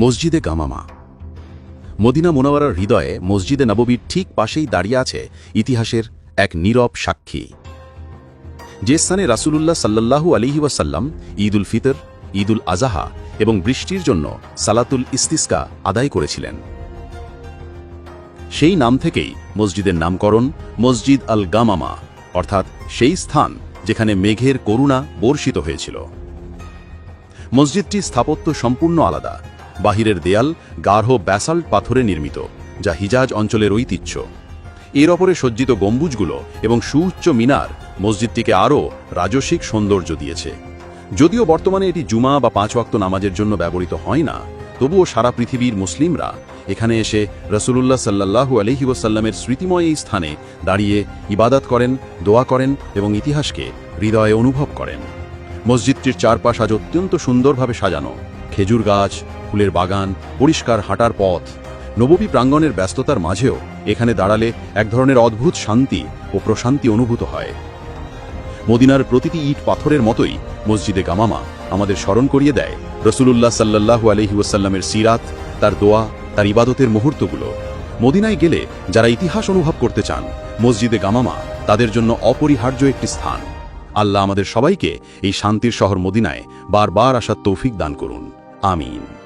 মসজিদে গামামা। মদিনা মুনাওয়ারার হৃদয়ে মসজিদে নববীর ঠিক পাশেই দাঁড়িয়ে আছে ইতিহাসের এক নীরব সাক্ষী। যে স্থানে রাসূলুল্লাহ সাল্লাল্লাহু আলাইহি ওয়াসাল্লাম ঈদুল ফিতর, ঈদুল আযহা এবং বৃষ্টির জন্য সালাতুল ইস্তিসকা আদায় করেছিলেন। সেই নাম থেকেই মসজিদের নামকরণ মসজিদ আল গামামা, অর্থাৎ সেই স্থান যেখানে মেঘের করুণা বর্ষিত হয়েছিল। মসজিদটির স্থাপত্য সম্পূর্ণ আলাদা। বাহিরের দেয়াল গাঢ় ব্যাসাল্ট পাথরে নির্মিত, যা হিজাজ অঞ্চলের ঐতিহ্য। এর ওপরে সজ্জিত গম্বুজগুলো এবং সুউচ্চ মিনার মসজিদটিকে আরও রাজসিক সৌন্দর্য দিয়েছে। যদিও বর্তমানে এটি জুমা বা 5 ওয়াক্ত নামাজের জন্য ব্যবহৃত হয় না, তবুও সারা পৃথিবীর মুসলিমরা এখানে এসে রাসূলুল্লাহ সাল্লাল্লাহু আলাইহি ওয়াসাল্লামের স্মৃতিময় এই স্থানে দাঁড়িয়ে ইবাদত করেন, দোয়া করেন এবং ইতিহাসকে হৃদয়ে অনুভব করেন। মসজিদটির চারপাশ আজ অত্যন্ত সুন্দরভাবে সাজানো। খেজুর গাছ, ফুলের বাগান, পরিষ্কার হাঁটার পথ। নববী প্রাঙ্গণের ব্যস্ততার মাঝেও এখানে দাঁড়ালে এক ধরনের অদ্ভুত শান্তি ও প্রশান্তি অনুভূত হয়। মদিনার প্রতিটি ইট পাথরের মতোই মসজিদে গামামা আমাদের স্মরণ করিয়ে দেয় রাসূলুল্লাহ সাল্লাল্লাহু আলাইহি ওয়াসাল্লামের সিরাত, তার দোয়া, তার ইবাদতের মুহূর্তগুলো। মদিনায় গেলে যারা ইতিহাস অনুভব করতে চান, মসজিদে গামামা তাদের জন্য অপরিহার্য একটি স্থান। আল্লাহ আমাদের সবাইকে এই শান্তির শহর মদিনায় বারবার আসার তৌফিক দান করুন। আমিন।